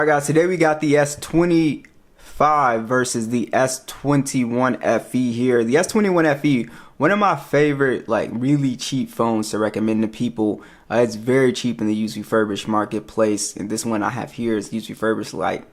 Alright guys, today we got the S25 versus the S21 FE here. The S21 FE, one of my favorite really cheap phones to recommend to people. It's very cheap in the used refurbished marketplace, and this one I have here is used refurbished like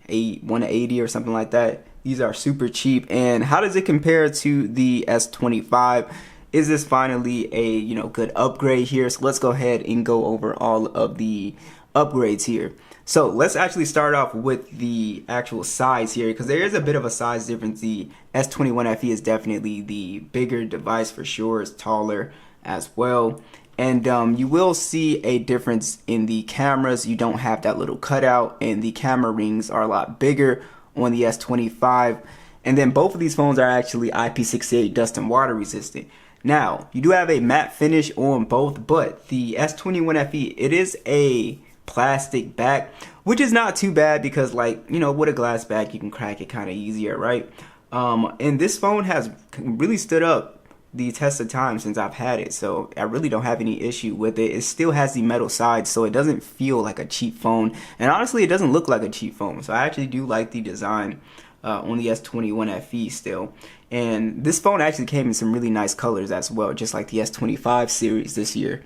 180 or something like that. These are super cheap. And how does it compare to the S25? Is this finally a good upgrade here? So let's go ahead and go over all of the upgrades here. So let's actually start off with the actual size here, because there is a bit of a size difference. The S21 FE is definitely the bigger device for sure. It's taller as well. And you will see a difference in the cameras. You don't have that little cutout, and the camera rings are a lot bigger on the S25. And then both of these phones are actually IP68 dust and water resistant. Now, you do have a matte finish on both, but the S21 FE, it is a plastic back, which is not too bad because with a glass back you can crack it kind of easier, right? And this phone has really stood up the test of time since I've had it, so I really don't have any issue with it. It still has the metal side, so it doesn't feel like a cheap phone, and honestly it doesn't look like a cheap phone. So I actually do like the design on the S21 FE still. And this phone actually came in some really nice colors as well, just like the S25 series this year.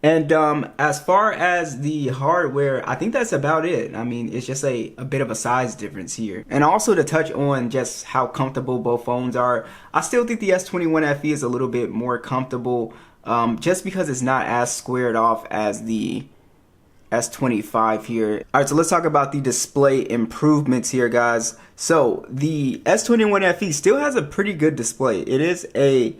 And as far as the hardware, I think that's about it. I mean, it's just a bit of a size difference here. And also to touch on just how comfortable both phones are, I still think the S21 FE is a little bit more comfortable just because it's not as squared off as the S25 here. Alright, so let's talk about the display improvements here, guys. So the S21 FE still has a pretty good display. It is a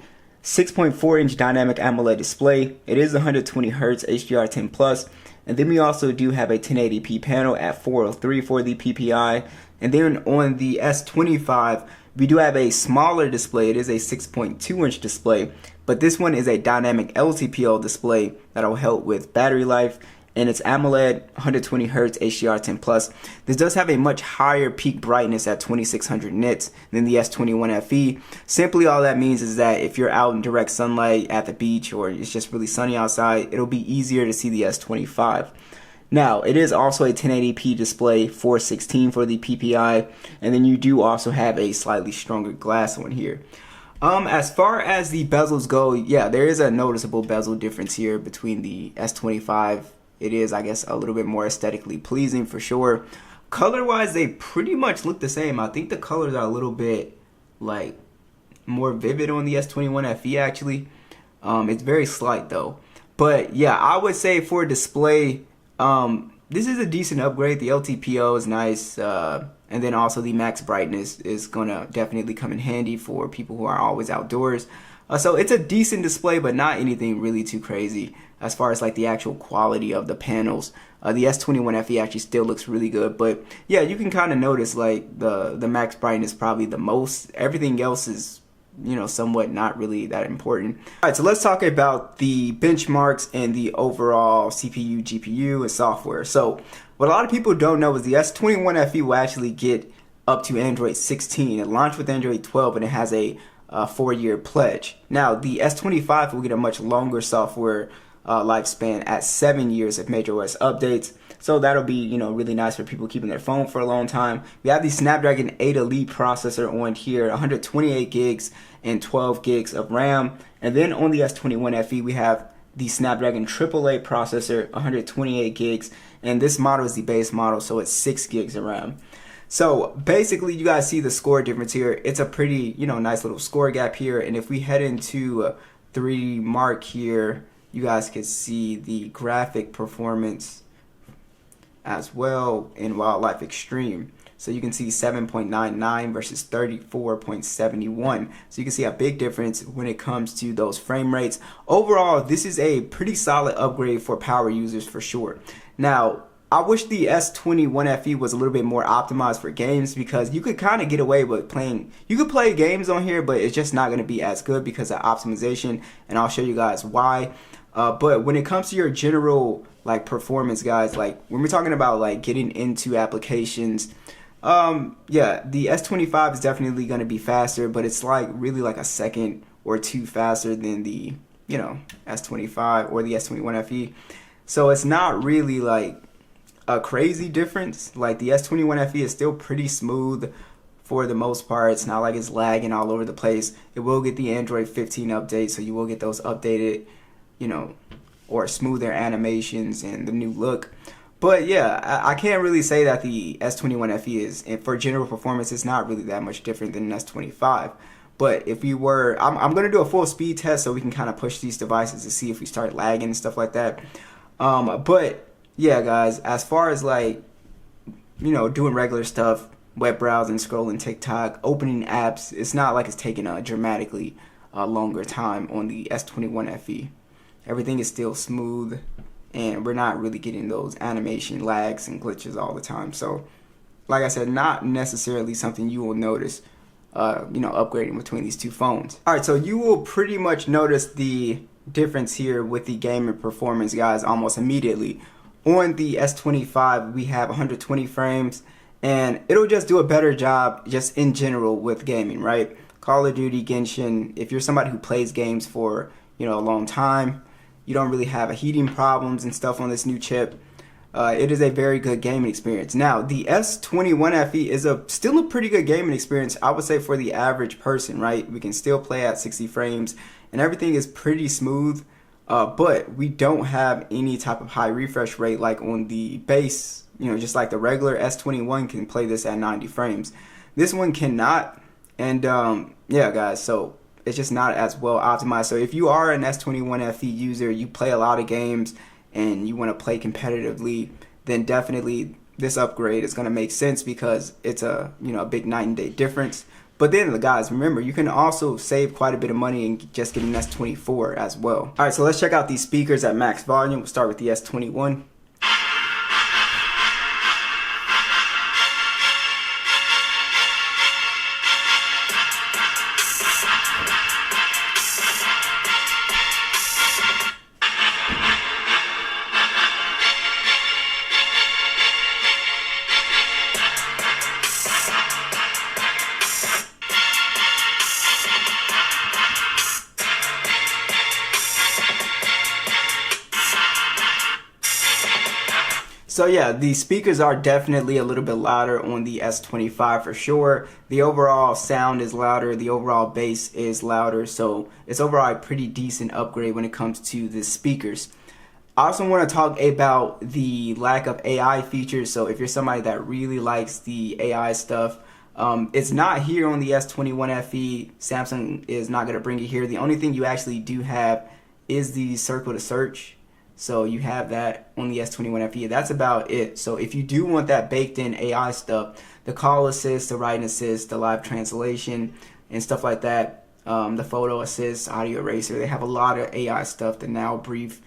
6.4-inch dynamic AMOLED display. It is 120 Hz HDR10 Plus, and then we also do have a 1080p panel at 403 for the PPI. And then on the S25, we do have a smaller display. It is a 6.2-inch display, but this one is a dynamic LTPO display that'll help with battery life. And it's AMOLED 120 Hz HDR10 Plus. This does have a much higher peak brightness at 2600 nits than the S21 FE. Simply all that means is that if you're out in direct sunlight at the beach or it's just really sunny outside, it'll be easier to see the S25. Now, it is also a 1080p display, 416 for the PPI, and then you do also have a slightly stronger glass on here. As far as the bezels go, yeah, there is a noticeable bezel difference here between the S25. It is, I guess, a little bit more aesthetically pleasing for sure. Color-wise, they pretty much look the same. I think the colors are a little bit more vivid on the S21 FE actually. It's very slight though. But yeah, I would say for display, this is a decent upgrade. The LTPO is nice, and then also the max brightness is gonna definitely come in handy for people who are always outdoors. So it's a decent display, but not anything really too crazy as far as the actual quality of the panels. The S21 FE actually still looks really good, but yeah, you can kind of notice the max brightness probably the most. Everything else is somewhat not really that important. Alright, so let's talk about the benchmarks and the overall CPU, GPU, and software. So what a lot of people don't know is the S21 FE will actually get up to Android 16. It launched with Android 12 and it has a 4-year pledge. Now the S25 will get a much longer software lifespan at 7 years of majorOS updates. So that'll be really nice for people keeping their phone for a long time. We have the Snapdragon 8 Elite processor on here, 128 gigs and 12 gigs of RAM. And then on the S21 FE we have the Snapdragon AAA processor, 128 gigs, and this model is the base model, so it's 6 gigs of RAM. So basically you guys see the score difference here. It's a pretty nice little score gap here, and if we head into 3D Mark here, you guys can see the graphic performance as well in Wildlife Extreme. So you can see 7.99 versus 34.71. So you can see a big difference when it comes to those frame rates. Overall, this is a pretty solid upgrade for power users for sure. Now, I wish the S21 FE was a little bit more optimized for games, because you could kind of get away with you could play games on here, but it's just not going to be as good because of optimization, and I'll show you guys why. But when it comes to your general performance, guys, when we're talking about getting into applications, yeah, the S25 is definitely going to be faster, but it's really a second or two faster than the S25 or the S21 FE. So it's not really a crazy difference. Like the S21 FE is still pretty smooth for the most part. It's not like it's lagging all over the place. It will get the Android 15 update, so you will get those updated, you know, or smoother animations and the new look. But yeah, I can't really say that the S21 FE is, and for general performance, it's not really that much different than an S25. But if we were, I'm going to do a full speed test so we can kind of push these devices to see if we start lagging and stuff like that. But yeah, guys, as far as like, you know, doing regular stuff, web browsing, scrolling TikTok, opening apps, it's not like it's taking a dramatically longer time on the S21 FE. Everything is still smooth, and we're not really getting those animation lags and glitches all the time. So, like I said, not necessarily something you will notice, you know, upgrading between these two phones. All right, so you will pretty much notice the difference here with the gaming performance, guys, almost immediately. On the S25, we have 120 frames, and it'll just do a better job just in general with gaming, right? Call of Duty, Genshin, if you're somebody who plays games for, you know, a long time, you don't really have heating problems and stuff on this new chip. It is a very good gaming experience. Now, the S21 FE is still a pretty good gaming experience, I would say, for the average person, right? We can still play at 60 frames, and everything is pretty smooth, but we don't have any type of high refresh rate like on the base, you know, just like the regular S21 can play this at 90 frames. This one cannot, and yeah, guys, so it's just not as well optimized. So if you are an S21 FE user, you play a lot of games, and you want to play competitively, then definitely this upgrade is going to make sense because it's a, you know, a big night and day difference. But then, guys, remember, you can also save quite a bit of money and just get an S24 as well. All right, so let's check out these speakers at max volume. We'll start with the S21. So yeah, the speakers are definitely a little bit louder on the S25 for sure. The overall sound is louder, the overall bass is louder, so it's overall a pretty decent upgrade when it comes to the speakers. I also want to talk about the lack of AI features. So if you're somebody that really likes the AI stuff, it's not here on the S21 FE. Samsung is not going to bring it here. The only thing you actually do have is the circle to search. So you have that on the S21 FE. That's about it. So if you do want that baked in AI stuff, the call assist, the writing assist, the live translation, and stuff like that, the photo assist, audio eraser, they have a lot of AI stuff, the now brief.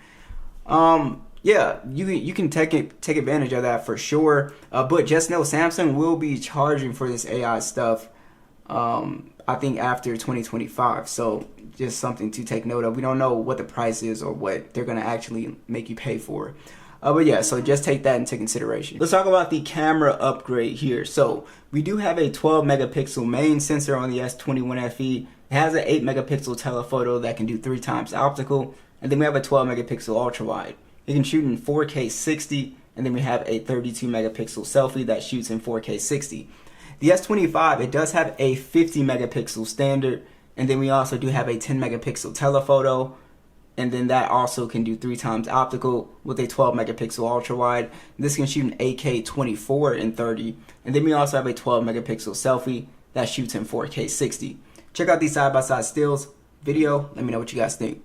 Yeah, you can take advantage of that for sure. But just know Samsung will be charging for this AI stuff, I think after 2025. So just something to take note of. We don't know what the price is or what they're going to actually make you pay for. But yeah, so just take that into consideration. Let's talk about the camera upgrade here. So we do have a 12 megapixel main sensor on the S21 FE. It has an 8 megapixel telephoto that can do 3 times optical. And then we have a 12 megapixel ultra wide. It can shoot in 4K 60. And then we have a 32 megapixel selfie that shoots in 4K 60. The S25, it does have a 50 megapixel standard. And then we also do have a 10 megapixel telephoto. And then that also can do 3 times optical with a 12 megapixel ultra wide. This can shoot in 8K 24 and 30. And then we also have a 12 megapixel selfie that shoots in 4K 60. Check out these side-by-side stills video. Let me know what you guys think.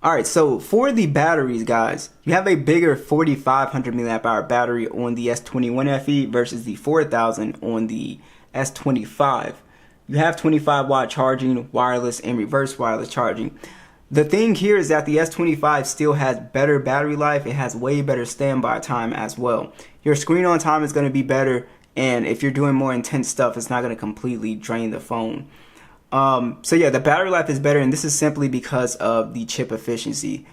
All right, so for the batteries, guys, you have a bigger 4,500 milliamp hour battery on the S21 FE versus the 4,000 on the S25. You have 25-watt charging, wireless, and reverse wireless charging. The thing here is that the S25 still has better battery life. It has way better standby time as well. Your screen on time is going to be better, and if you're doing more intense stuff, it's not going to completely drain the phone. So yeah, the battery life is better, and this is simply because of the chip efficiency.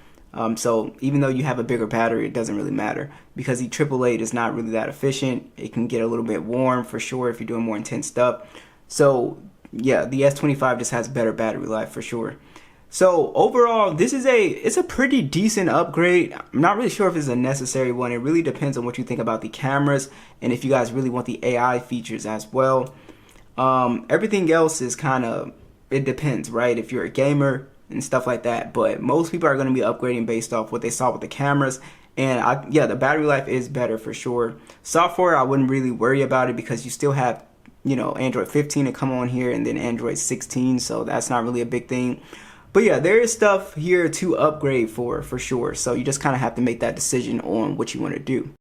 So even though you have a bigger battery, it doesn't really matter because the 888 is not really that efficient. It can get a little bit warm for sure if you're doing more intense stuff. So yeah, the S25 just has better battery life for sure. So overall, it's a pretty decent upgrade. I'm not really sure if it's a necessary one. It really depends on what you think about the cameras and if you guys really want the AI features as well. Everything else is it depends, right? If you're a gamer and stuff like that, but most people are going to be upgrading based off what they saw with the cameras. And yeah, the battery life is better for sure. Software, I wouldn't really worry about it because you still have, Android 15 to come on here and then Android 16. So that's not really a big thing. But yeah, there is stuff here to upgrade for sure. So you just kind of have to make that decision on what you want to do.